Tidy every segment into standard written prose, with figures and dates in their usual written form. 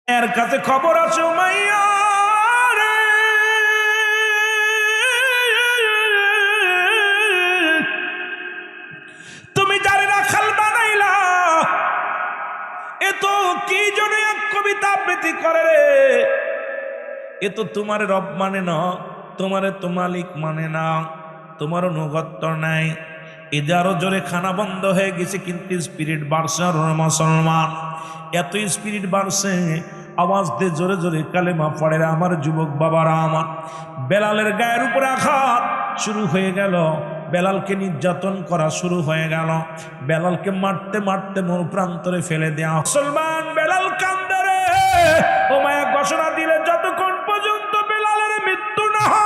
এর কাছে খবর আছে উমাইয়া রে, তুমি যারে রাখাল বানাইলা এ তো কি জন্য এক কবিতা আবৃত্তি করে রে, এ তো তোমার রব মানে না, তোমারে তো মালিক মানে না, তোমার অনুগত্য নাই। এতে আরো জোরে খানা বন্ধ হয়ে গেছে, কিন্তু স্পিরিট বাড়ছে। আর মুসলমান এত স্পিরিট বাড়ছে, আওয়াজ দিয়ে জোরে জোরে কালেমা পড়ে আমার যুবক বাবারা আমার। বেলালের গায়ের উপরে আঘাত শুরু হয়ে গেল, বেলালকে নির্যাতন করা শুরু হয়ে গেল, বেলালকে মারতে মারতে মন প্রান্তরে ফেলে দেয়া। মুসলমান বেলাল কান্দে রে, ও মায়া ঘোষণা দিলে যতক্ষণ পর্যন্ত বেলালের মৃত্যু না হয়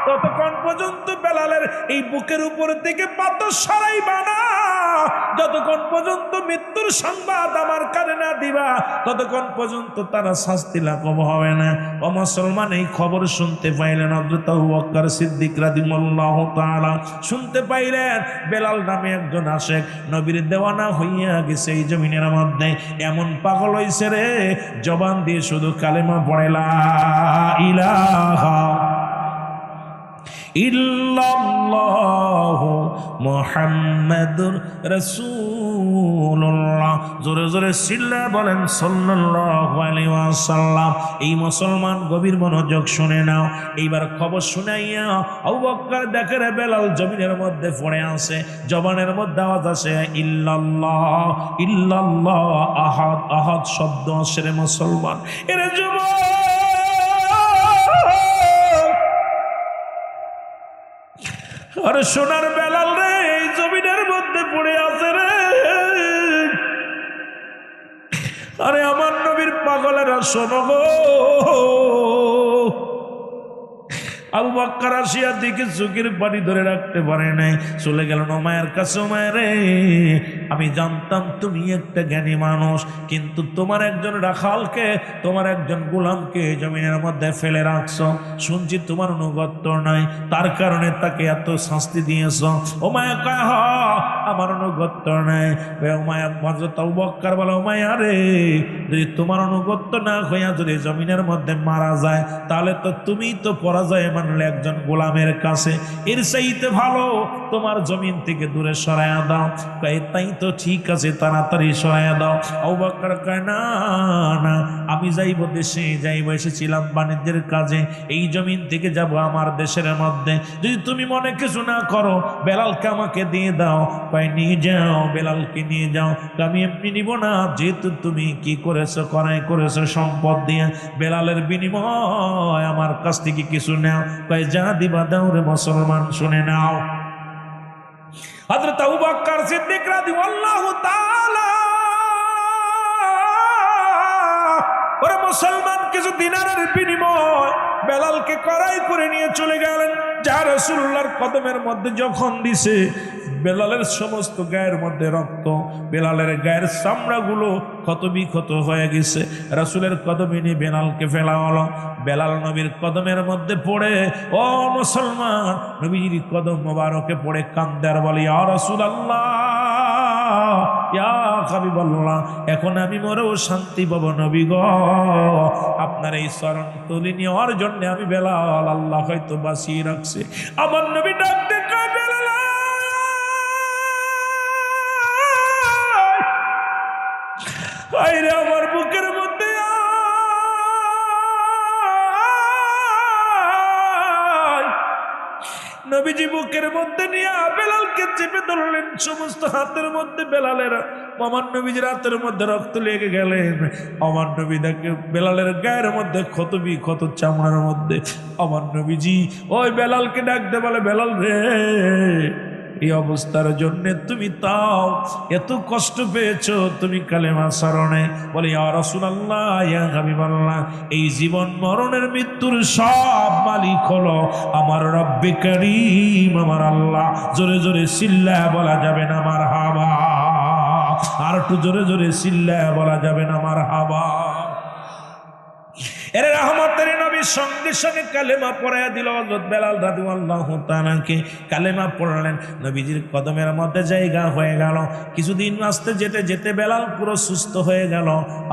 ততক্ষণ পর্যন্ত বেলালের এই বুকের উপর থেকে পাথর সরাইবা না, যতক্ষণ পর্যন্ত মৃত্যুর সংবাদ আমার কানে না দিবা ততক্ষণ পর্যন্ত তারা শাস্তি লাঘব হবে না। ও মুসলমান, এই খবর শুনতে পাইলেন হযরত আবু বকর সিদ্দিক রাদিয়াল্লাহু তাআলা, শুনতে পাইলেন বেলাল নামে একজন আশেক নবীর দেওয়ানা হইয়া গেছে এই জমিনের মধ্যে। এমন পাগল হইছে রে, জবান দিয়ে শুধু কালেমা পড়ে লা ইলাহা ইল্লাল্লাহু মুহাম্মাদুর রাসূলুল্লাহ। জোরে জোরে চিল্লায়া বলেন সাল্লাল্লাহু আলাইহি ওয়াসাল্লাম। এই মুসলমান গভীর মনোযোগ শুনে নাও। এইবার খবর শুনাইয়া আবু বকর দেখে রে বেলাল জমিনের মধ্যে পড়ে আছে, জবানের মধ্যে আওয়াজ আসে ইল্লাল্লাহ ইল্লাল্লাহ, আহাদ আহাদ শব্দ আসে রে মুসলমান। এরে যুবক, আরে সোনার বেলাল রে, এই জমিনের মধ্যে পড়ে আছে রে। আরে আমার নবীর পাগলেরা শোনো গো। আবু বকর আসিয়া দিকে চোখের পানি ধরে রাখতে পারে নাই, চলে গেল উমাইয়ার কাছে। উমাইয়া রে, আমি জানতাম তুমি একটা জ্ঞানী মানুষ, কিন্তু তোমার একজন রাখালকে, তোমার একজন গোলামকে জমিনের মধ্যে ফেলে রাখছো, শুনছি তোমার অনুগত্য নাই, তার কারণে তাকে এত শাস্তি দিয়েছ। উমাইয়া কয় হ, আমার অনুগত্য নাই। উমাইয়া হযরত আবু বকর বলে উমাইয়া রে, যদি তোমার অনুগত্য না হইয়া যদি জমিনের মধ্যে মারা যায় তাহলে তো তুমি তো পরাজয় মানলে একজন গোলামের কাছে, এর চাইতে ভালো তোমার জমিন থেকে দূরে সরাইয়া দাও। কয় তাই তো ঠিক আছে, তাড়াতাড়ি সরাইয়া দাও। আবু বকর কয় না না, আমি যাইব দেশে, যাইব, এসেছিলাম বাণিজ্যের কাজে, এই জমিন থেকে যাব আমার দেশের মধ্যে, যদি তুমি মনে কিছু না করো বেলালকে আমাকে দিয়ে দাও। কয় নিয়ে যাও, বেলালকে নিয়ে যাও। আমি এমনি নিব না, যেহেতু তুমি কি করেছো, করাই করেছো সম্পদ দিয়ে, বেলালের বিনিময় আমার কাছ থেকে কিছু নাও। কয় যা দিবা দাও রে মুসলমান, শুনে নাও। হযরত আবু বকর সিদ্দিক রাদিয়াল্লাহু তাআলা, ওরে মুসলমান, কিছু দিনারের বিনিময় বেলালকে কড়াই করে নিয়ে চলে গেলেন। যা রাসূলুল্লাহর কদমের মধ্যে যখন দিছে, বেলালের সমস্ত গায়ের মধ্যে রক্ত, বেলালের গায়ের চামড়াগুলো ক্ষত বিক্ষত হয়ে গেছে। রাসূলের কদমে নিয়ে বেলালকে ফেলা হলো। বেলাল নবীর কদমের মধ্যে পড়ে, ও মুসলমান, নবীর কদম মোবারকে পড়ে কান্দে আর বলে ইয়া রাসূলুল্লাহ, ইয়া হাবিবাল্লাহ, এখন আমি মরেও শান্তি পাবো নবী গো, আপনার এই চরণ তুলে নেওয়ার জন্য আমি বেলাল, আল্লাহ হয়তো বাঁচিয়ে রাখছে। আমার নবী ডাক দিয়ে কয় বেলাল, আইরে আমার বুকের মধ্যে আয়। নবীজি বুকের মধ্যে নিয়ে বেলালকে চেপে ধরলেন, সমস্ত হাতের মধ্যে বেলালের, আমার নবীজির হাতের মধ্যে রক্ত লেগে গেলেন। আমার নবী দেখে বেলালের গায়ের মধ্যে ক্ষত বিক্ষত চামড়ার মধ্যে। আমার নবীজি ওই বেলালকে ডাকতে বলে বেলাল রে, এই অবস্থার জন্য তুমি তাও এত কষ্ট পেয়েছো, তুমি কালেমা স্মরণে বলে ইয়া রাসূলুল্লাহ, ইয়া হাবিবাল্লাহ, এই জীবন মরণের মৃত্যুর সব মালিক হলো আমার রব্বে কারীম, আমার আল্লাহ। জোরে জোরে চিল্লায়া বলা যাবে না মারহাবা, আর একটু জোরে জোরে চিল্লায়া বলা যাবে না মারহাবা। এর রহমতের নবী সঙ্গে সঙ্গে কালেমা পড়াইয়া দিল। হযরত বেলাল রাদিয়াল্লাহু তাআলাকে কালেমা পড়লেন, নবীজির কদমের মধ্যে জায়গা হয়ে গেল। কিছুদিন আসতে যেতে যেতে বেলাল পুরো সুস্থ হয়ে গেল।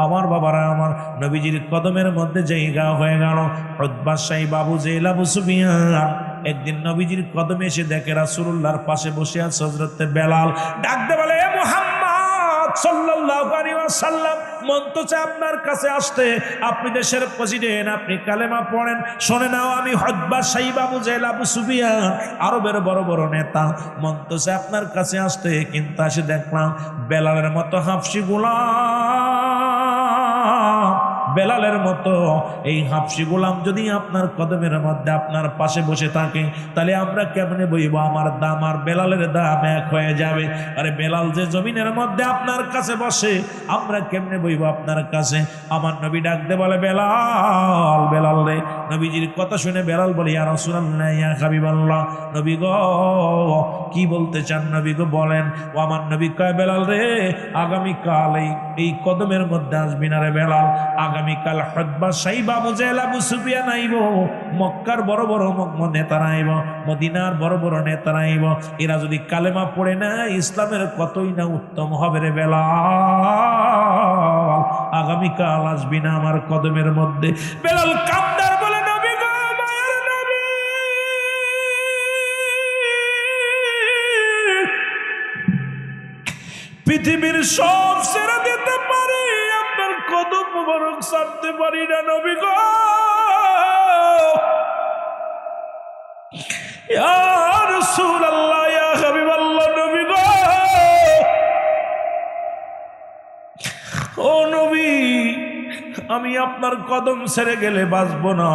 আমার বাবারা আমার, নবীজির কদমের মধ্যে জায়গা হয়ে গেল। উতবা সাইবা আবু জেহেল আবু সুফিয়ান একদিন নবীজির কদমে এসে দেখে রাসূলুল্লাহর পাশে বসে আছে হযরত বেলাল। ডাকতে বলে, এ মুহাম্মদ সাল্লাল্লাহু আলাইহি ওয়াসাল্লাম, মন তো চায় আপনার কাছে আসতে, আপনি দেশের প্রেসিডেন্ট, আপনি কালেমা পড়েন। শোনে নাও, আমি উতবা সাইবা আবু জেহেল আবু সুফিয়ান আরবের বড় বড় নেতা, মন তো চায় আপনার কাছে আসতে, কিন্তু আসে দেখলাম বেলালের মতো হাফসি গোলাম, বেলালের মতো এই হাফসি গোলাম যদি আপনার কদমের মধ্যে আপনার পাশে বসে থাকে, তাহলে আমরা কেমনে বইব? আমার দাম আর বেলালের দাম এক হয়ে যাবে। আরে বেলাল যে জমিনের মধ্যে আপনার কাছে বসে, আমরা কেমনে বইব আপনার কাছে? আমার নবী ডাকতে বলে, বেলাল, বেলাল রে। নবীজির কথা শুনে বেলাল বলে, ইয়া রাসূলুল্লাহ, ইয়া হাবিবাল্লাহ, নবী গো কি বলতে চান? নবী গো বলেন। ও আমার নবী কয়, বেলাল রে, আগামীকাল এই কদমের মধ্যে আসবি না রে বেলাল। আগামীকাল উতবা সাইবা আবু জেহেল আবু সুফিয়ান আইব, মক্কার বড় বড় নেতারা আইব, মদিনার বড় বড় নেতারা আইব। এরা যদি কালেমা পড়ে না, ইসলামের কতই না উত্তম হবে রে বেলাল। আগামীকাল আসবি না আমার কদমের মধ্যে। বেলাল কান্দার বলে, নবী গো, মায়ের নবী, পৃথিবীর সব ছেড়ে দিতে পারি, আপনার কদম মুবারক ছাড়তে পারি না নবী গো। ইয়া রাসূলুল্লাহ, ইয়া হাবিবাল্লাহ, নবী গো, ও নবী, আমি আপনার কদম ছেড়ে গেলে বাঁচবো না,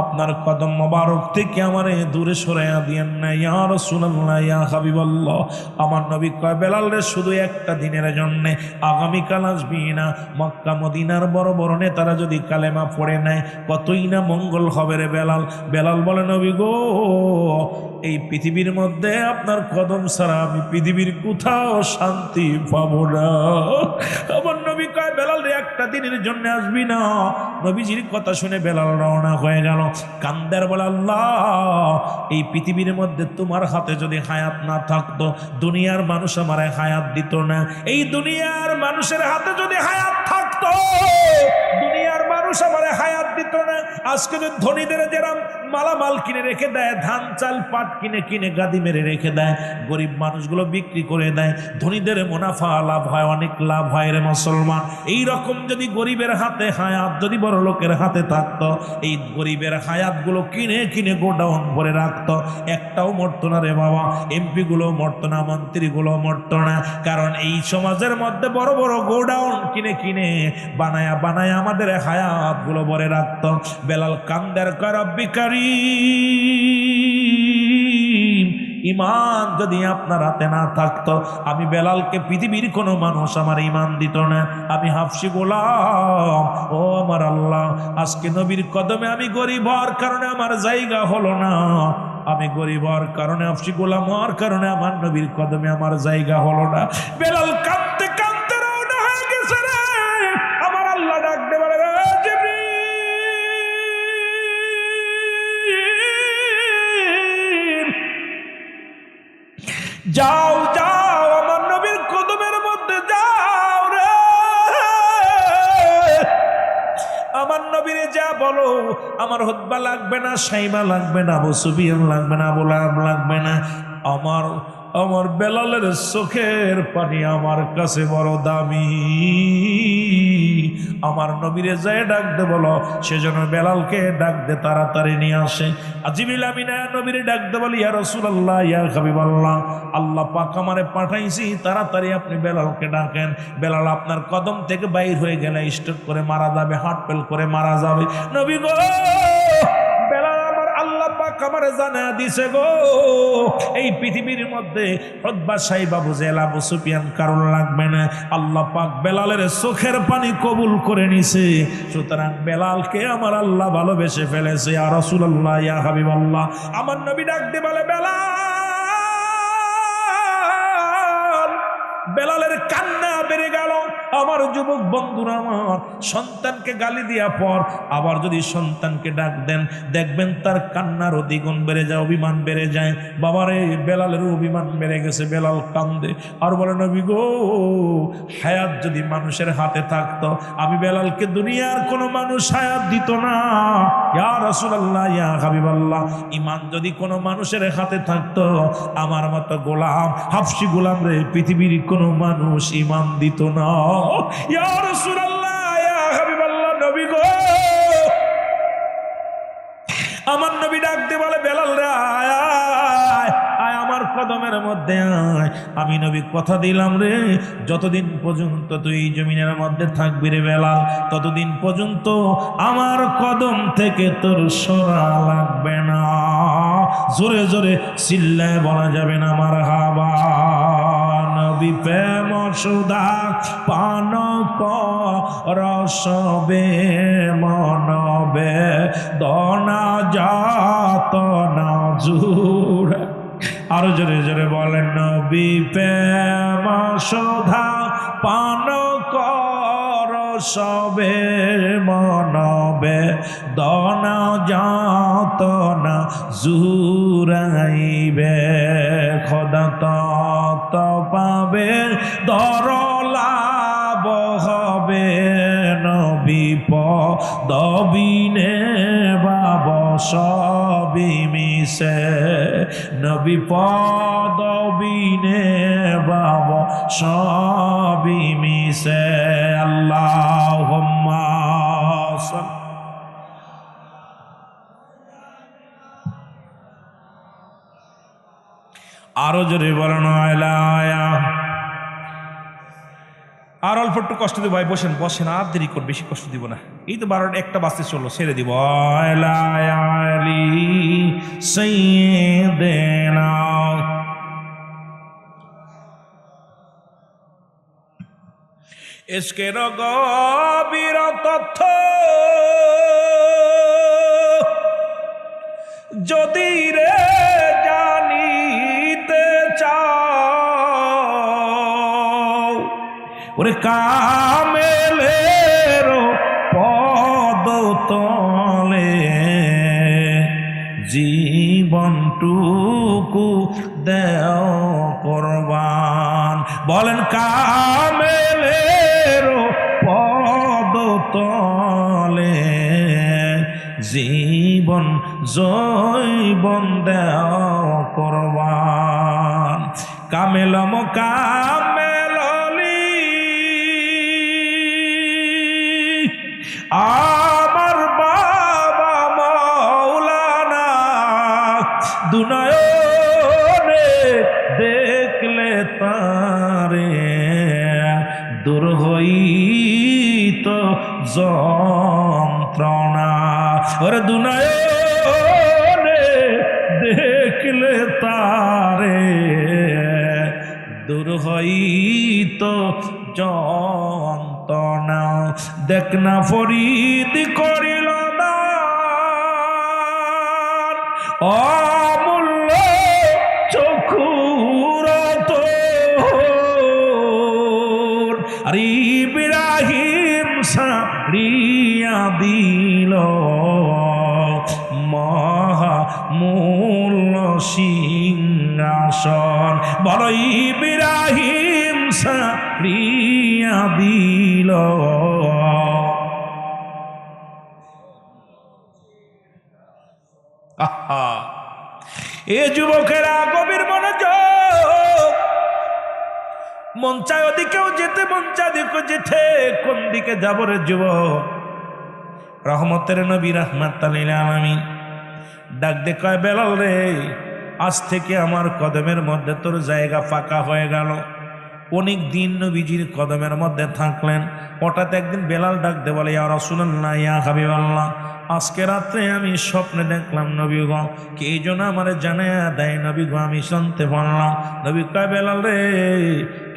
আপনার কদম মোবারক থেকে আমারে দূরে সরাইয়া দিয়েন না ইয়া রাসূলুল্লাহ, ইয়া হাবিবাল্লাহ। আমার নবী কয়, বেলাল রে, শুধু একটা দিনের জন্য আগামীকাল আসবি না। মক্কা মদিনার বড় বড় নেতারা যদি কালেমা পড়ে নেয়, কতই না মঙ্গল হবে রে বেলাল। বেলাল বলে, নবী গো, এই পৃথিবীর মধ্যে আপনার কদম ছাড়া আমি পৃথিবীর কোথাও শান্তি পাবো না। আমার নবী কয়, বেলাল রে, একটা দিনের জন্য আসবি না। নবীজির কথা শুনে বেলাল রওনা হয়ে গেল। কান্দার বলে, আল্লাহ, এই পৃথিবীর মধ্যে তোমার হাতে যদি হায়াত না থাকতো, দুনিয়ার মানুষ আমারে হায়াত দিত না। এই দুনিয়ার মানুষের হাতে যদি হায়াত থাকতো, দুনিয়ার মানুষ আমারে হায়াত দিত না। আজকে যদি ধনীদের যেরকম মালামাল কিনে রেখে দেয়, ধান চাল পাট কিনে কিনে গাদি মেরে রেখে দেয়, গরিব মানুষগুলো বিক্রি করে দেয়, ধনীদের মুনাফা লাভ হয়, অনেক লাভ হয় রে মুসলমান। এই রকম যদি গরিবের হাতে হায়াত যদি বড় লোকের হাতে থাকতো, এই গরিবের হায়াতগুলো কিনে কিনে গোডাউন ভরে রাখতো, একটাও মরতো না রে বাবা। এমপি গুলো মরতো না, মন্ত্রীগুলো মরতো না, কারণ এই সমাজের মধ্যে বড় বড় গোডাউন কিনে কিনে বানায়া বানায়া আমাদের হায়াতগুলো ভরে রাখতো। বেলাল কান্দের কয়, রব্বি কারীম, ইমান যদি আপনার হাতে না থাকতো, আমি বেলালকে পৃথিবীর কোনো মানুষ আমার ইমান দিত না। আমি হাফসি গোলাম। ও আমার আল্লাহ, আজকে নবীর কদমে আমি গরিব হওয়ার কারণে আমার জায়গা হলো না, আমি গরিব হওয়ার কারণে, হাফসি গোলাম হওয়ার কারণে আমার নবীর কদমে আমার জায়গা হলো না। বেলাল কাঁদতে কাঁদতে রওনা হয়ে গেছে রে। আমার আল্লাহ ডাক দে বলে, যাও যাও, আমার নবীর কদমের মধ্যে যাও রে। আমার নবীরে যা বলো, আমার উতবা লাগবে না, সাইবা লাগবে না, আবু সুফিয়ান লাগবে না, আবু লাহাব লাগবে না, আমার বেলালের চোখের পানি আমার কাছে বড় দামি। আমার নবীরে যায় ডাক দে বলো, সেজন্য বেলালকে ডাক দে, তাড়াতাড়ি নিয়ে আসে। জিবরিল আমিন নবীরে ডাক দে বলি, ইয়া রাসূলুল্লাহ, ইয়া হাবিবাল্লাহ, আল্লাহ পাক আমারে পাঠাইছি, তাড়াতাড়ি আপনি বেলালকে ডাকেন। বেলাল আপনার কদম থেকে বাইর হয়ে গেলে স্ট্রোক করে মারা যাবে, হার্ট ফেল করে মারা যাবে। নবী গো, বেলাল আমার আল্লাহ পাক আমারে জানায়া দিছে গো, এই পৃথিবীর মধ্যে উতবা সাইবা আবু জেহেল আবু সুফিয়ান কারণ লাগবে না, আল্লাহ পাক বেলালের চোখের পানি কবুল করে নিছে। সুতরাং বেলালকে আমার আল্লাহ ভালোবেসে ফেলেছে। ইয়া রাসূলুল্লাহ, ইয়া হাবিবাল্লাহ, আমার নবী ডাক দিয়ে বলে, বেলাল, বেলালের কান্না বেড়ে গেল। আমার যুবক বন্ধুরা, আমার সন্তানকে গালি দিয়া পর আবার যদি সন্তানকে ডাক দেন, দেখবেন তার কান্নারও দ্বিগুণ বেড়ে যায়, অভিমান বেড়ে যায়। বাবারে, বেলালের অভিমান বেড়ে গেছে, বেলাল কান্দে আর বলে, নবী গো, হায়াত যদি মানুষের হাতে থাকতো, আমি বেলালকে দুনিয়ার কোনো মানুষ হায়াত দিত না। ইয়া রাসূলুল্লাহ, ইয়া হাবিবাল্লাহ, ঈমান যদি কোনো মানুষের হাতে থাকতো, আমার মতো গোলাম, হাফসি গোলাম রে পৃথিবীর কোনো মানুষ ঈমান দিত না। ইয়া রাসূলুল্লাহ, ইয়া হাবিবাল্লাহ, নবী গো, আমার নবী ডাক দিয়ে বলে, বেলাল রে আয় আয়, আমার কদমের মধ্যে আয়। আমি নবী কথা দিলাম রে, যতদিন পর্যন্ত তুই এই জমিনের মধ্যে থাকবি রে বেলাল, ততদিন পর্যন্ত আমার কদম থেকে তোর সরা লাগবে না। জোরে জোরে চিল্লায় বলা যাবে না মারহাবা। নবী প্রেম সুধা পান রসবে মনবে দনা যাত না জুর। আরো জোরে জোরে বলেন, নবী প্রেম সুধা পান রসবে মনবে দনা যাত না জুরাইবে। খোদা তত পাবে দরলাভ হবে, নবী পদবিনে বাব সবই মিশে, নবী পদবিনে বাব সবই মিশে। আল্লাহুম্মা সাল্লি। আরো জোরে বলেন, আলায়া। আর অল্প একটু কষ্ট দিব ভাই, বসেন বসেন, আর দেরি কর, বেশি কষ্ট দিব না। এই তো 12টা বাজতে চললো, ছেড়ে দিব। আলি সাইয়্যিদিনা। ইশকের গভীর তথ্য যদি রে জানিতে চাও, ওরে কামেলের পদ তলে জীবনটুকু দেও কোরবান। বলেন, কামেলের পদ তলে জীবন জৈবন দেও কোরবান। কামেলম কামেললি আমার বাবা মাওলানা, দুনয়নে দেখলে তারে দূর হইত যন্ত্রণা। ওরে দুনয়নে দেখলে তারে দূর হইত যন্ত্রণা। দেখ না ফরিদ করিল না অমূল্য চক্ষুর তোর, আর ইব্রাহিম সারিয়া দিল মহামূল্য সিংহাসন। বড় ইব্রাহিম সারিয়া দিল। আহা, এ যুবকেরা গভীর মনোযোগ। মন চায় ওদিকেও যেতে, মন চায় দিকেও যেতে, কোন দিকে যাব রে যুবক? রহমতের নবী রাহমাতাল লিল আলামিন ডাক দে কয়, বেলাল রে, আজ থেকে আমার কদমের মধ্যে তোর জায়গা ফাঁকা হয়ে গেল। অনেক দিন নবীজির কদমের মধ্যে থাকলেন। হঠাৎ একদিন বেলাল ডাক দে বলে, ইয়া রাসূলুল্লাহ, ইয়া হাবিবাল্লাহ, আজকে রাত্রে আমি স্বপ্নে দেখলাম নবী গো, কে যেন আমারে জানায়া দেয় নবী গো, আমি শুনতে পারলাম। নবী কয়, বেলাল রে,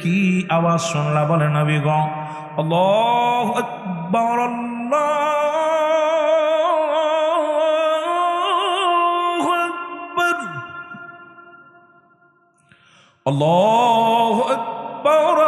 কি আওয়াজ শুনলা? বলে, নবী গো, আল্লাহু আকবার, আল্লাহু আকবার, আল্লাহু আকবার,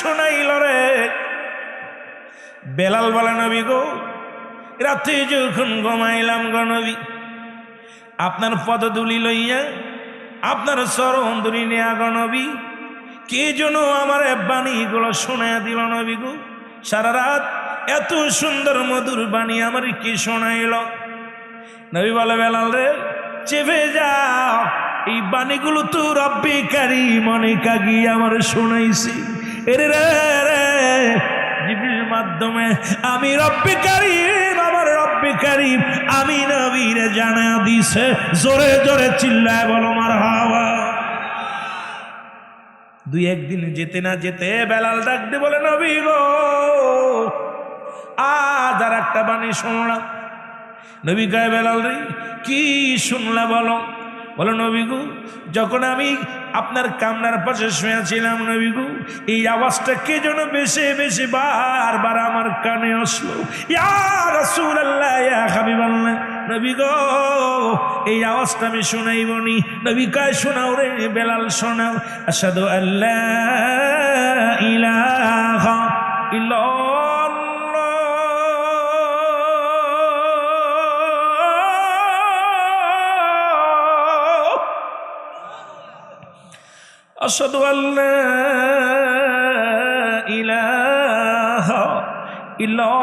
শোনাইল রে। বেলাল বলে নবী গো, রাতে যখন ঘুমাইলাম গো নবী, আপনার পদধূলি লইয়া আপনার চরণ ধুলি নেয়া গো নবী, কে যেন আমার বাণীগুলো শোনাইয়া দিল নবী গো। সারা রাত এত সুন্দর মধুর বাণী আমার কি শোনাইল। নবী বলে বেলাল রে, চেপে যাও, এই বাণীগুলো তো রব্বে কারীম অনেক আগে আমার শোনাইছি। এরে রে রে জিবরিলের মাধ্যমে আমি রব্বে কারীম, আমার রব্বে কারীম আমি নবীরে জানা দিছে। জোরে জোরে চিল্লায় বলো মারহাবা। দুই একদিন যেতে না যেতে বেলাল ডাক দিয়ে বলে নবী গো, আজ আর একটা বাণী শুনলাম। নবী কয় বেলাল রে, কি শুনলা বলো? বলো নবী গো, যখন আমি আপনার কামরার পাশে শুয়েছিলাম নবী গো, এই আওয়াজটা কে যেন বেশি বেশি বারবার আমার কানে আসলো। ইয়া রাসূলুল্লাহ, ইয়া হাবিবাল্লাহ, নবী গো এই আওয়াজটা আমি শোনাইবনি। নবী কয় শোনাও রে বেলাল, শোনাও। আশহাদু আল্লা ইলাহা ইল্লাল্লাহ, আশহাদু আল্লা ইলাহা ইল্লাল্লাহ,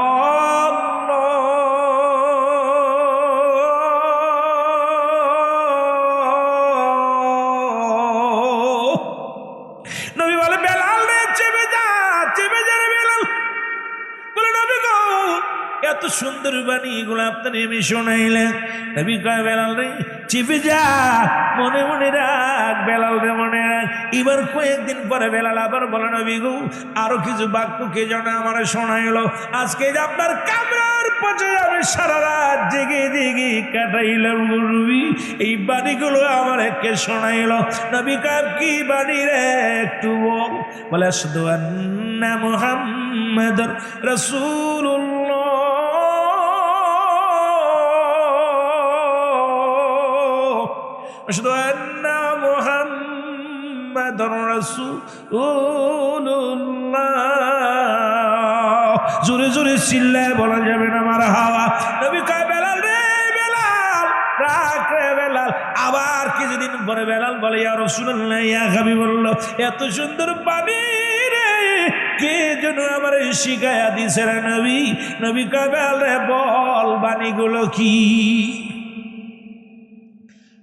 নবী বলে বেলাল রে, চেপে যা, চেপে যা রে বেলাল। বলে নবী গো, এত সুন্দর বাণী এগুলো আপনার এমনি শোনাইলেন। নবী কয় বেলাল রে, চেপে যা, মনে মনে রাখ বেলাল রে, মনে রাখ। এবার কয়েকদিন পরে বেলাল আবার বলে নবী গো, আরো কিছু বাক্য কে যেন আমার শোনাইলো। আজকে যে আপনার কামরার পাশে আমি সারা রাত জেগে জেগে কাটাইলাম গো নবী, এই বাণীগুলো আমার কে শোনাইলো। নবী কয় কি বাণী রে, একটু বল। বলে আশহাদু আন্না মুহাম্মাদুর রাসূলুল্লাহ, আশহাদু আন্না মুহাম্মাদুর রাসূলুল্লাহ। জোরে জোরে চিল্লায় বলা যাবে না মারহাবা। নবী কয় বেলাল রে, বেলাল রাখ রে বেলাল। আবার কিছুদিন পরে বেলাল বলে ইয়া রাসূলুল্লাহ, ইয়া হাবিবাল্লাহ, এত সুন্দর বাণী রে কে যেন আমার শিখায়া দিছে রে নবী। নবী কয় বেলাল রে, বল বাণীগুলো কি?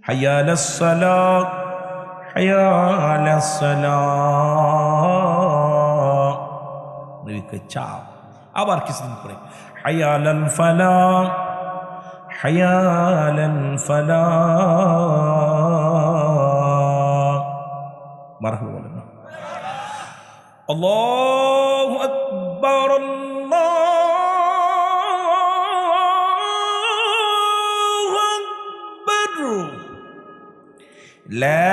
হাইয়া আলাস সালাত, হাইয়া আলাস সালাত। নবী কয় চাও। আবার কিছুদিন পরে হাইয়া আলাল ফালাহ, হাইয়া আলাল ফালাহ। মারহাবা বলেন না। আল্লাহু আকবার, আল্লাহু আকবার, লা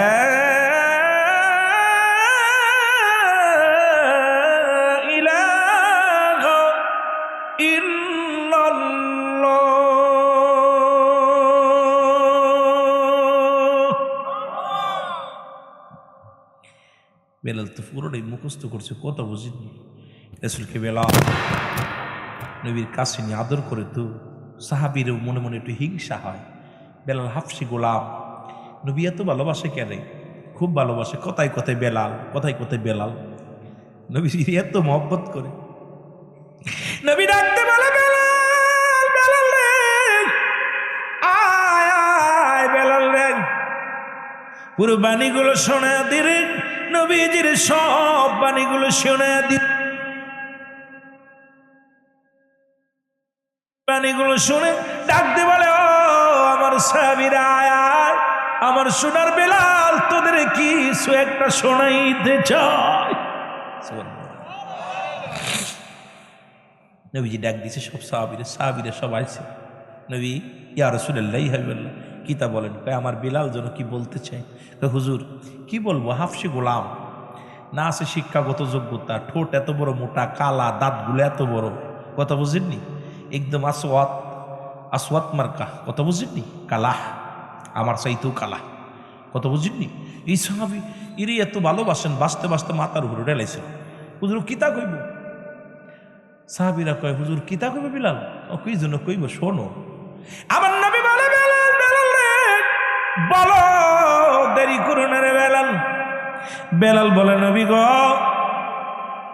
ইলাহা ইল্লাল্লাহ। বেলাল তো পুরোটাই মুখস্থ করছে, কথা বুঝিনি। রাসূলকে বেলাল নবীর কাছে নিয়ে আদর করে তো সাহাবীরও মনে মনে একটু হিংসা হয়। বেলাল হাফসি গোলাম, নবী এত ভালোবাসে কেন? খুব ভালোবাসে, কথায় কথায় বেলাল, কথায় কথায় বেলাল। নবী এত মহব্বত করে। নবী ডাকতে বলে বেলাল, বেলাল রে, আয় আয় বেলাল রে। পুরো বাণীগুলো শোনা দিলে নবীজির সব বাণীগুলো শোনা দিল। বাণীগুলো শুনে ডাকতে বলে ও আমার সাহাবীরা, আয় আয়, আমার সোনার বেলাল তোদের কিছু একটা শোনাইতে চায়। নবীজি ডাক দিছে সব সাহাবীরা, সাহাবীরা সব আইছে। নবী ইয়া রাসূলুল্লাহ, ইয়া হাবিবাল্লাহ, কি তা বলেন? কয় আমার বেলাল যেন কি বলতে চাই। কয় হুজুর কি বলবো, হাফসি গোলাম, না আছে শিক্ষাগত যোগ্যতা, ঠোঁট এত বড় মোটা, কালা, দাঁতগুলো এত বড়, কথা বুঝেননি? একদম আসওয়াত, আসওয়াত মার্কা, কথা বুঝেননি? কালা, আমার চাইতেও কালা, কথা বুঝেননি? এই সাহাবী এরই এত ভালোবাসেন, বাঁচতে বাঁচতে মাথার উপরে ঢেলাইছেন। হুজুর কিতা কইব? সাহাবীরা কয়, হুজুর কিতা কইব বিলাল? ও কি জন্য কইব শোনো। আমার নবী বলে, বেলাল বেলাল রে বলো, দেরি করো না রে বেলাল। বেলাল বলে, নবী গো,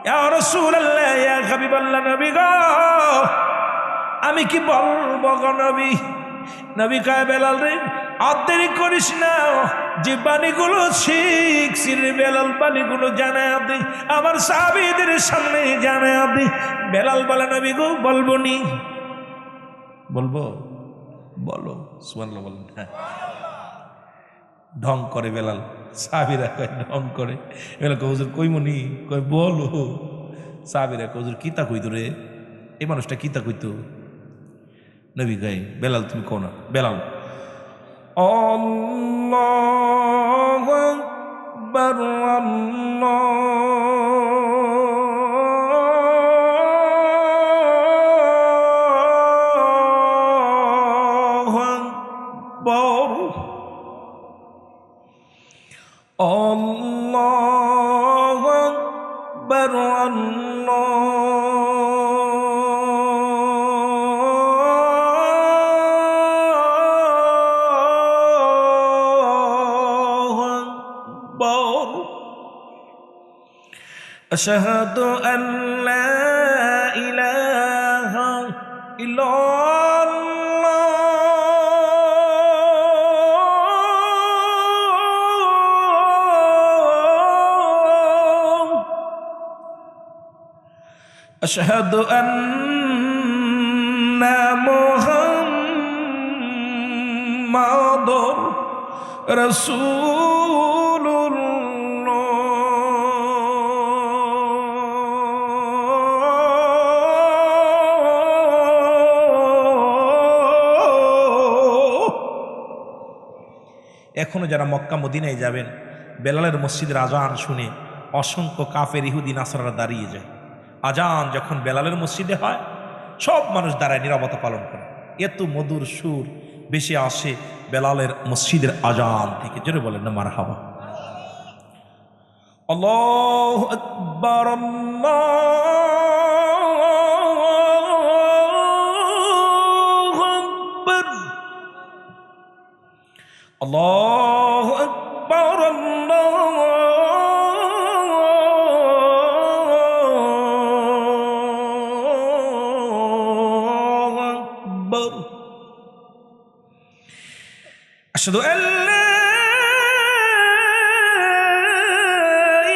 ইয়া রাসূলুল্লাহ, ইয়া হাবিবাল্লাহ, নবী গো আমি কি বলবো গো নবী? নবী কয়, বেলাল রে আর দেরি করিস না, যে বাণীগুলো শিখছি রে বেলাল, বাণীগুলো জানায়া দে, আমার সাহাবীদের সামনে জানায়া দে। বেলাল বলে, নবী গো বলবো নি। বলবো? বলো। সুবহানাল্লাহ বলেন। হ্যাঁ, ঢং করে বেলাল। সাহাবীরা কয় ঢং করে। বেলাল কয়, হুজুর কইমনি? কয় বলো। সাহাবীরা কয়, হুজুর কিতা কইতো রে? এই মানুষটা কিতা কইতো? নবী কয়, বেলাল তুমি কও না। বেলাল, আল্লাহু আকবার, আল্লাহু আকবার, আল্লাহু আকবার, আশহাদু আল্লা ইলাহা ইল্লাল্লাহ, আশহাদু আন্না মুহাম্মাদুর রাসূলুল্লাহ। এখনো যারা মক্কা মদিনায় যাবেন, বেলালের মসজিদের আজান শুনে অসংখ্য কাফের ইহুদি নাসারারা দাঁড়িয়ে যায়। আজান যখন বেলালের মসজিদে হয়, সব মানুষ দাঁড়ায়, নীরবতা পালন করে। এত মধুর সুর বেশি আসে বেলালের মসজিদের আজান থেকে। জোরে বলেন না মারহাবা। আল্লাহু আকবার, আল্লাহু আকবার, আল্লাহু আকবার, আল্লাহু আকবার। আশহাদু আল্লা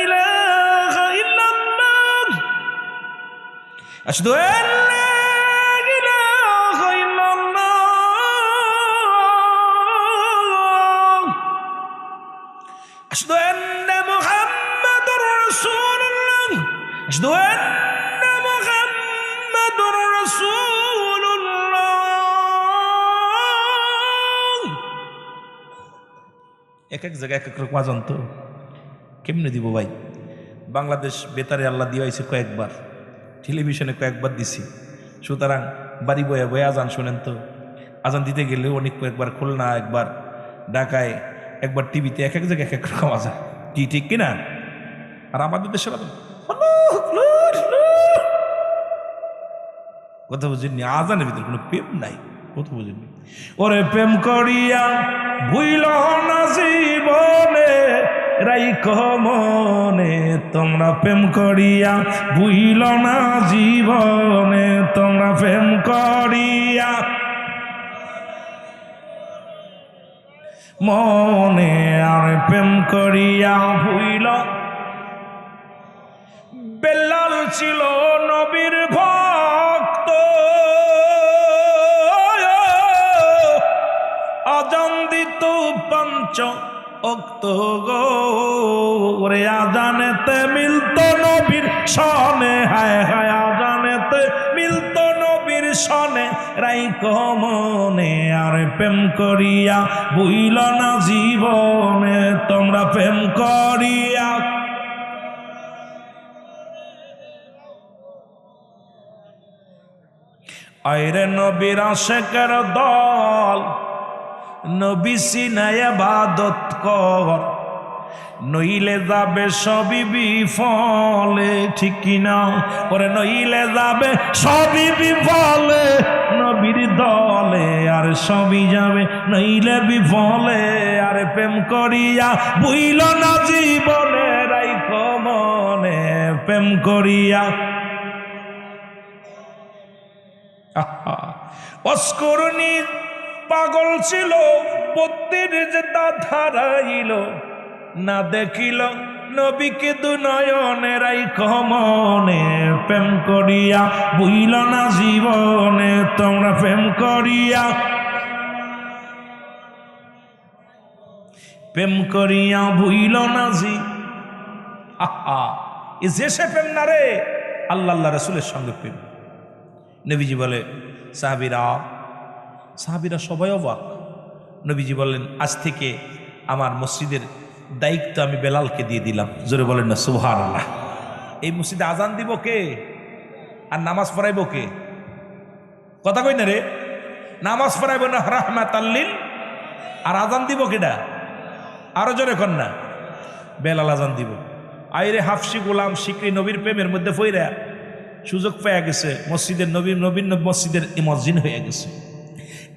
ইলাহা ইল্লাল্লাহ, আশহাদু আল্লা ইলাহা ইল্লাল্লাহ, আশহাদু আন্না মুহাম্মাদুর রাসূলুল্লাহ, আশহাদু আন্না মুহাম্মাদুর রাসূলুল্লাহ। এক এক জায়গায় এক এক রকম আজান, তো কেমনে দিব ভাই? বাংলাদেশ বেতারে আল্লাহ দিয়েছে কয়েকবার, টেলিভিশনে কয়েকবার দিছি, সুতরাং বাড়ি বয়ে বয়ে আজান শোনেন। তো আজান দিতে গেলে অনেক কয়েকবার, খুলনা একবার, ঢাকায় একবার, টিভিতে এক এক জায়গায় এক এক রকম আজান। কি ঠিক কিনা? আর আমাদের দেশের আজান কথা বুঝেননি? আজানের ভিতরে কোনো প্রেম নাই, কথা বুঝেননি? ওরে প্রেম করিয়া ভুইল না জীবনে, রাইখো মনে তোমরা প্রেম করিয়া, ভুইল না জীবনে তোমরা প্রেম করিয়া, মনে আর প্রেম করিয়া ভুইল। বেলাল ছিল নবীর ভক্ত, আজান দিত পঞ্চ ওয়াক্ত গো, ওরে আজানেতে মিলত নবীর সনে, হায় হায় আজানেতে মিলত নবীর সনে, রাইখো মনে আর প্রেম করিয়া, ভুইল না জীবনে তোমরা প্রেম করিয়া। আইরে নবীর আশিকের দল, নবী সিনায় ইবাদত কর, নইলে যাবে সবই বিফলে, ঠিক কিনা? ওরে নইলে যাবে সবই বিফলে নবীর দলে, আর সবই যাবে নইলে বিফলে। আরে প্রেম করিয়া বুইল না জীবনে, রাইখো মনে প্রেম করিয়া। অস্করণী পাগল ছিল, বদ্যির যে ধারাইল, না দেখিল নবীকে দু নয়নে, রাইখো মনে প্রেম করিয়া বুইল না জীবনে। তোমরা প্রেম করিয়া, প্রেম করিয়া ভুইল না জি। এ যে সে প্রেম না রে, আল্লাহ আল্লাহ রাসূলের সঙ্গে প্রেম। নবীজি বলে সাহাবীরা সবাই অবাক। নবীজি বললেন, আজ থেকে আমার মসজিদের দায়িত্ব আমি বেলালকে দিয়ে দিলাম। জোরে বলেন না সুবহানাল্লাহ। এই মসজিদে আজান দিব কে, আর নামাজ পড়াইব কে? কথা কই না রে, নামাজ পড়াইব না রাহমাতাল লিল, আর আজান দিব কেডা? আরো জোরে কর না, বেলাল আজান দিব। আইরে হাফসি গোলাম শিকরি নবীর প্রেমের মধ্যে ফইরা সুযোগ পেয়ে গেছে, মসজিদের নবীন মসজিদের ইমাজিন হয়ে গেছে।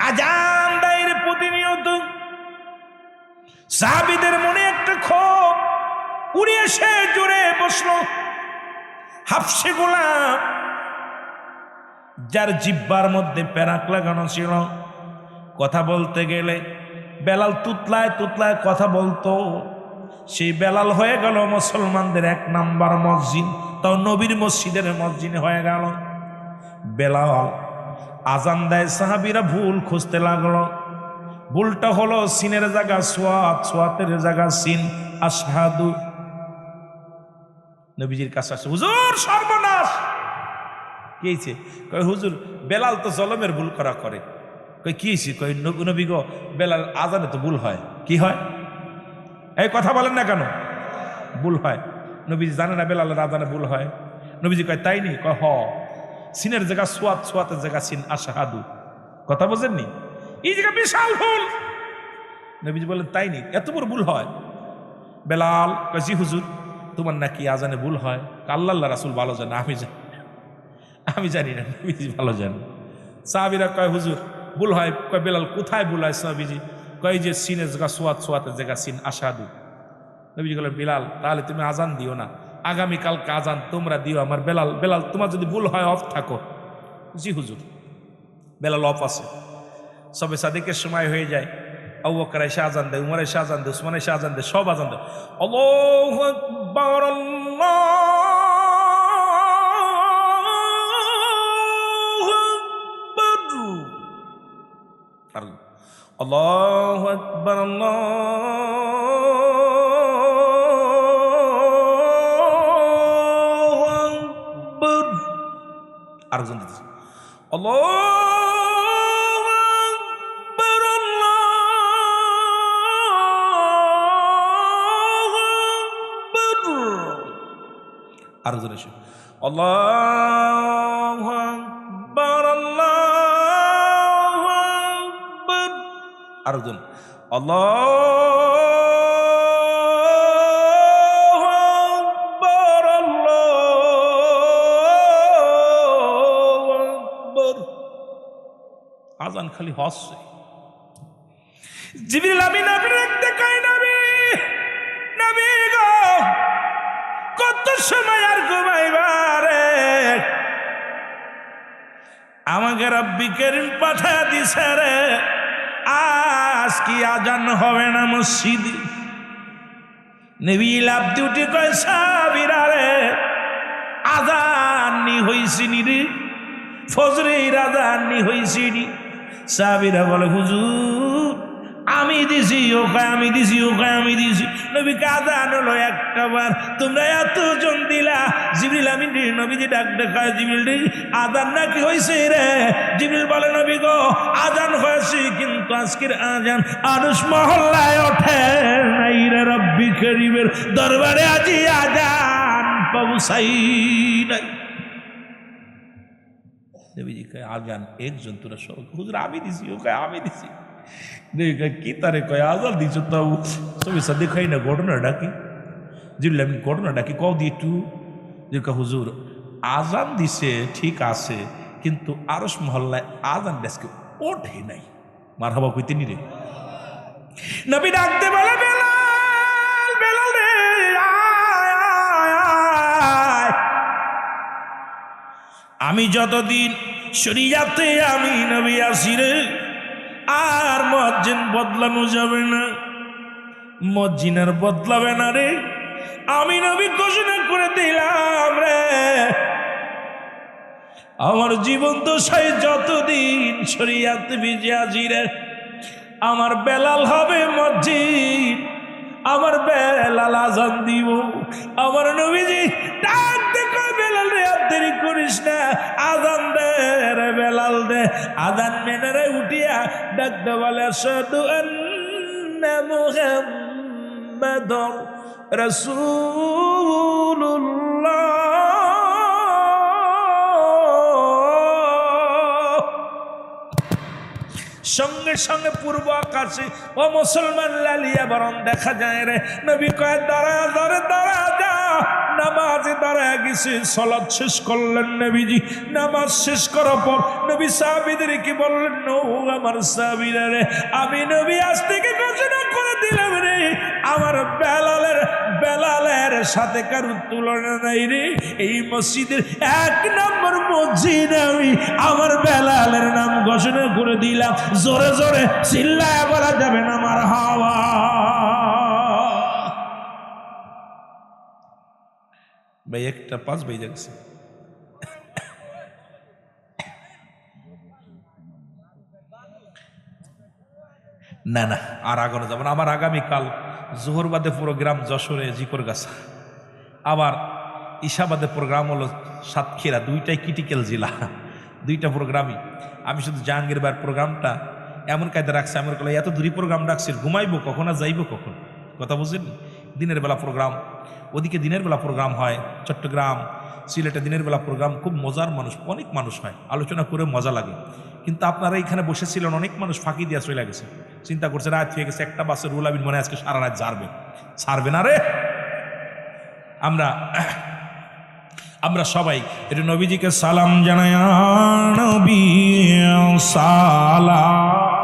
আজান দাইরে প্রতিনিয়ত। সাহাবীদের মনে একটা ক্ষোভ উড়ে এসে জুড়ে বসলো। হাফসি গোলাম, যার জিব্বার মধ্যে প্যারাক লাগানো ছিল, কথা বলতে গেলে বেলাল তুতলায় তুতলায় কথা বলতো। সেই বেলাল হয়ে গেল মুসলমানদের 1 নাম্বার মসজিদ, তাও নবীর মসজিদের মসজিদ হয়ে গেল। বেলাল আজান দেয়, সাহাবীরা ভুল খুঁজতে লাগলো। ভুলটা হলো সিনের জায়গা সোয়াত, সোয়াতের জায়গা সিন। আশহাদু। নবীজির কাছে আসে, হুজুর সর্বনাশ। কি হয়েছে? কয় হুজুর বেলাল তো জলমের ভুল করা করে। কই কি হয়েছে? কই নবী গো, বেলাল আজানে তো ভুল হয়। কি হয়? এই কথা বলেন না কেন? ভুল হয়। নবীজি জানে না বেলালের আজানে ভুল হয়? নবীজি কয় তাই নি? কয় হ, সিনের জায়গা সোয়াত, সোয়াতের জায়গা সিন। আশহাদু। কথা বোঝেননি? এই জায়গা বিশাল ভুল। নবীজি বলেন তাই নি, এত বড় ভুল হয়? বেলাল কয় জি হুজুর, তোমার নাকি আজানে ভুল হয়? আল্লাহ আল্লাহ রাসূল ভালো জানে, আমি জানি না, নবীজি ভালো জানে। সাহাবীরা কয় হুজুর ভুল হয়। কয় বেলাল কোথায় ভুল হয়? নবীজি কয় যে সিনের জায়গা সোয়াত, সোয়াতের জায়গা সিন। আশহাদু। নবীজি বলেন বেলাল তাহলে তুমি আজান দিও না, আগামীকালকে আজান তোমরা দিও আমার। বেলাল তোমার যদি ভুল হয় অফ থাকো। জি হুজুর। বেলাল অফ আছে। সবে সাদিকের সময় হয়ে যায়, আবু বকর এসে আজান দেয়, উমর এসে আজান দেয়, উসমান এসে আজান দেয়, সব আজান দেয়। আল্লাহু আকবার, আল্লাহু আকবার, আল্লাহু আকবার। আরেকজন দিতেছে আল্লাহু আকবার, আল্লাহু আকবার। আরেকজন এসে আল্লাহু আকবার, আল্লাহু আকবার। আরেকজন আল্লাহু আকবার, আল্লাহু আকবার। আজান খালি হচ্ছে। জিবরিল আমিন আপনি দেখতে কয় নবী, নবী গো কত সময় আর ঘুমাইবারে? আমাকে রব্বি করিম পাঠা দিছে রে, আজ কি আজান হবে না মসজিদে? নবী লাভ ডিউটি কয় সাহাবীরা রে, আজান নি হইছি নি রে, ফজরের আজান নি হইছি নি। সাহাবীরা বলে হুজুর আমি দিছি, ও কয় আমি দিছি, ও কয় আমি দিছি। নবী আজান হলো একটা বার, তোমরা এতজন দিলা। জিবরিল আমিন নবীজি ডাক দেখায়, জিবরিল আজান নাকি হয়েছে রে? জিবরিল বলে নবী গো আজান হয়েছে, কিন্তু আজকের আজান আরশ মহল্লায় ওঠে নাই রে, রব্বি করিমের দরবারে আজি আজান পৌঁছাই নাই। নবীজি কয় আজান একজন, তোরা সব হুজুর আমি দিছি, ও কয় আমি দিছি। কি তারে কয় আজান দিছ, তাও ছবি সাথে খাই না, ঘটনাটা কি? জিবরিল আমিন ঘটনাটা কি কও দি একটু? যে হুজুর আজান দিছে ঠিক আছে, কিন্তু আরশ মহল্লায় আজান ডেস্কে ওঠে নাই। মারহাবা কইতে নি রে। নবী ডাকতে বলে বেলাল, বেলাল রে আয়, আয়, আয়। আমি যতদিন শরীয়তে আমি নবী আসি রে, আর মুয়াজ্জিন বদলানো যাবে না, মুয়াজ্জিন আর বদলাবে না রে। আমি নবী ঘোষণা করে দিলাম রে, আমার জীবন তো সাই যতদিন শরীয়তে ভিজে আছি রে, আমার বেলাল হবে মুয়াজ্জিন, আমার বেলাল আজান দিব। আমার নবীজি ডাক দেখো বেলাল রে, আর দেরি করিস না, আজান দে রে বেলাল দে। আজান মেনে রে উঠিয়া ডাকতে বলে আশহাদু আন্না মুহাম্মাদুর রাসূলুল্লাহ। সঙ্গে সঙ্গে পূর্ব আকাশে ও মুসলমান লালিয়া বরণ দেখা যায় রে। নবী কয় দাঁড়া দাঁড়া দাঁড়া যা, নামাজে দাঁড়ায় গেছে, সালাত শেষ করলেন নবীজি। নামাজ শেষ করার পর নবী সাহাবীদেরকে বললেন, নো আমার সাহাবীরা রে, আমি নবী আজ থেকে ঘোষণা করে দিলাম রে, আমার বেলালের সাথে কারোর তুলনা নাই রে। এই মসজিদের 1 নম্বর মসজিদ আমি আমার বেলালের নাম ঘোষণা করে দিলাম। জোরে জোরে চিল্লায় বলা যাবে না মারহাবা। ভাই 1:05 বেজে গেছে। না না আর আগানো যাবে না। আমার আগামীকাল জোহর বাদে প্রোগ্রাম যশোরে জিকরগাছা, আবার ঈশাবাদে প্রোগ্রাম হলো সাতক্ষীরা, দুইটাই ক্রিটিক্যাল জেলা, দুইটা প্রোগ্রামই। আমি শুধু জাহাঙ্গীর ভাইয়ের প্রোগ্রামটা এমন কায়দা রাখছি, আমার কলে এত দূরই প্রোগ্রাম রাখছি, ঘুমাইবো কখন আর যাইবো কখন, কথা বুঝেন? দিনের বেলা প্রোগ্রাম, ওদিকে দিনের বেলা প্রোগ্রাম হয়, চট্টগ্রাম সিলেটে দিনের বেলা প্রোগ্রাম, খুব মজার মানুষ, অনেক মানুষ হয়, আলোচনা করে মজা লাগে। কিন্তু আপনারা এখানে বসেছিলেন, অনেক মানুষ ফাঁকি দিয়ে চলে গেছে, চিন্তা করছে রাত হয়ে গেছে, একটা বাসের রুলাবিন মনে আজকে সারা রাত ছাড়বে না রে। আমরা সবাই একটু নবীজিকে সালাম জানাই, নবী সালাম।